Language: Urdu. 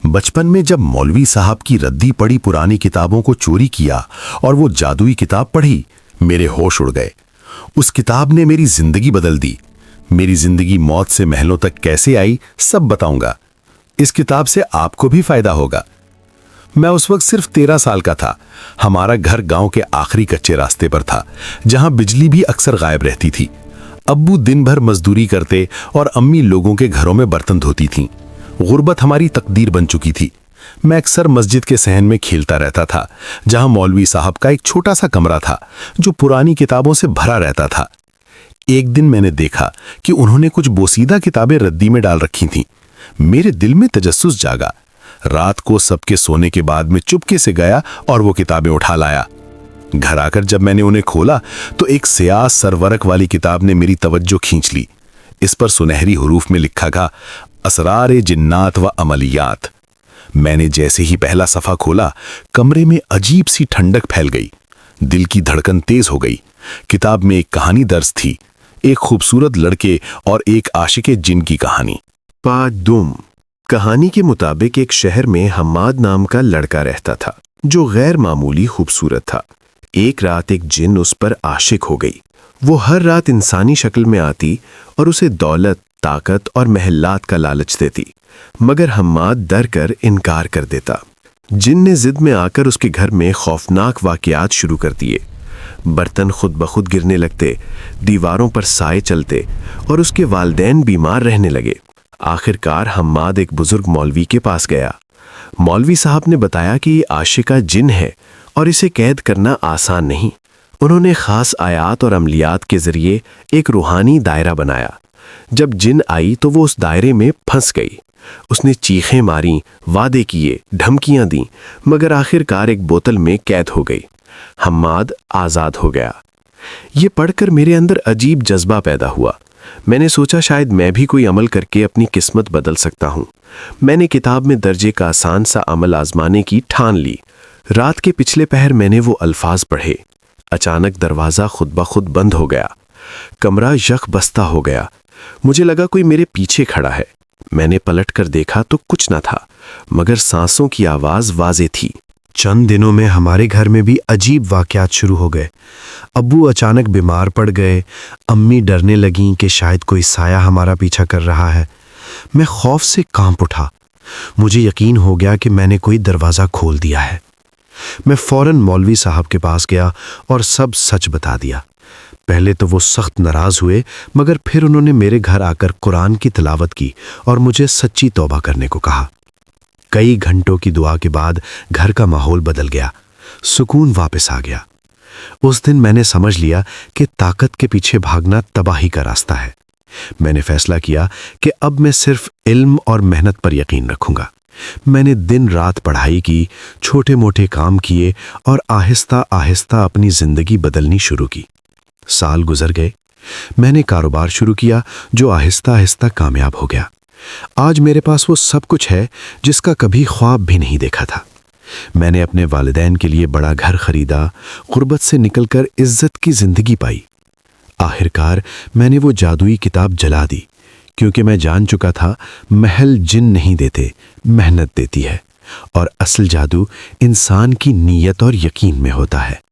بچپن میں جب مولوی صاحب کی ردی پڑی پرانی کتابوں کو چوری کیا اور وہ جادوئی کتاب پڑھی، میرے ہوش اڑ گئے۔ اس کتاب نے میری زندگی بدل دی۔ میری زندگی موت سے محلوں تک کیسے آئی، سب بتاؤں گا۔ اس کتاب سے آپ کو بھی فائدہ ہوگا۔ میں اس وقت صرف 13 سال کا تھا۔ ہمارا گھر گاؤں کے آخری کچے راستے پر تھا، جہاں بجلی بھی اکثر غائب رہتی تھی۔ ابو دن بھر مزدوری کرتے اور امی لوگوں کے گھروں میں برتن دھوتی تھیں۔ غربت ہماری تقدیر بن چکی تھی۔ میں اکثر مسجد کے صحن میں کھیلتا رہتا تھا، جہاں مولوی صاحب کا ایک چھوٹا سا کمرہ تھا جو پرانی کتابوں سے بھرا رہتا تھا۔ ایک دن میں نے دیکھا کہ انہوں نے کچھ بوسیدہ کتابیں ردی میں ڈال رکھی تھیں۔ میرے دل میں تجسس جاگا۔ رات کو سب کے سونے کے بعد میں چپکے سے گیا اور وہ کتابیں اٹھا لایا۔ گھر آ کر جب میں نے انہیں کھولا تو ایک سیاہ سرورق والی کتاب نے میری توجہ کھینچ لی۔ اس پر سنہری حروف میں لکھا تھا، اسرار جنات و عملیات۔ میں نے جیسے ہی پہلا صفحہ کھولا، کمرے میں عجیب سی ٹھنڈک پھیل گئی۔ دل کی دھڑکن تیز ہو گئی۔ کتاب میں ایک کہانی درج تھی، ایک خوبصورت لڑکے اور ایک عاشق جن کی کہانی۔ پادوم کہانی کے مطابق ایک شہر میں حماد نام کا لڑکا رہتا تھا جو غیر معمولی خوبصورت تھا۔ ایک رات ایک جن اس پر عاشق ہو گئی۔ وہ ہر رات انسانی شکل میں آتی اور اسے دولت، طاقت اور محلات کا لالچ دیتی، مگر حماد ڈر کر انکار کر دیتا۔ جن نے ضد میں آ کر اس کے گھر میں خوفناک واقعات شروع کر دیے۔ برتن خود بخود گرنے لگتے، دیواروں پر سائے چلتے اور اس کے والدین بیمار رہنے لگے۔ آخر کار حماد ایک بزرگ مولوی کے پاس گیا۔ مولوی صاحب نے بتایا کہ یہ عاشقہ جن ہے اور اسے قید کرنا آسان نہیں۔ انہوں نے خاص آیات اور عملیات کے ذریعے ایک روحانی دائرہ بنایا۔ جب جن آئی تو وہ اس دائرے میں پھنس گئی۔ اس نے چیخیں ماریں، وعدے کیے، دھمکیاں دیں، مگر آخر کار ایک بوتل میں قید ہو گئی۔ حماد آزاد ہو گیا۔ یہ پڑھ کر میرے اندر عجیب جذبہ پیدا ہوا۔ میں نے سوچا شاید میں بھی کوئی عمل کر کے اپنی قسمت بدل سکتا ہوں۔ میں نے کتاب میں درج ایک آسان سا عمل آزمانے کی ٹھان لی۔ رات کے پچھلے پہر میں نے وہ الفاظ پڑھے۔ اچانک دروازہ خود بخود بند ہو گیا۔ کمرہ یک بستہ ہو گیا۔ مجھے لگا کوئی میرے پیچھے کھڑا ہے۔ میں نے پلٹ کر دیکھا تو کچھ نہ تھا، مگر سانسوں کی آواز واضح تھی۔ چند دنوں میں ہمارے گھر میں بھی عجیب واقعات شروع ہو گئے۔ ابو اچانک بیمار پڑ گئے، امی ڈرنے لگیں کہ شاید کوئی سایہ ہمارا پیچھا کر رہا ہے۔ میں خوف سے کانپ اٹھا۔ مجھے یقین ہو گیا کہ میں نے کوئی دروازہ کھول دیا ہے۔ میں فوراً مولوی صاحب کے پاس گیا اور سب سچ بتا دیا۔ پہلے تو وہ سخت ناراض ہوئے، مگر پھر انہوں نے میرے گھر آ کر قرآن کی تلاوت کی اور مجھے سچی توبہ کرنے کو کہا۔ کئی گھنٹوں کی دعا کے بعد گھر کا ماحول بدل گیا، سکون واپس آ گیا۔ اس دن میں نے سمجھ لیا کہ طاقت کے پیچھے بھاگنا تباہی کا راستہ ہے۔ میں نے فیصلہ کیا کہ اب میں صرف علم اور محنت پر یقین رکھوں گا۔ میں نے دن رات پڑھائی کی، چھوٹے موٹے کام کیے اور آہستہ آہستہ اپنی زندگی بدلنی شروع کی۔ سال گزر گئے۔ میں نے کاروبار شروع کیا جو آہستہ آہستہ کامیاب ہو گیا۔ آج میرے پاس وہ سب کچھ ہے جس کا کبھی خواب بھی نہیں دیکھا تھا۔ میں نے اپنے والدین کے لیے بڑا گھر خریدا، غربت سے نکل کر عزت کی زندگی پائی۔ آخر کار میں نے وہ جادوئی کتاب جلا دی، کیونکہ میں جان چکا تھا محل جن نہیں دیتے، محنت دیتی ہے، اور اصل جادو انسان کی نیت اور یقین میں ہوتا ہے۔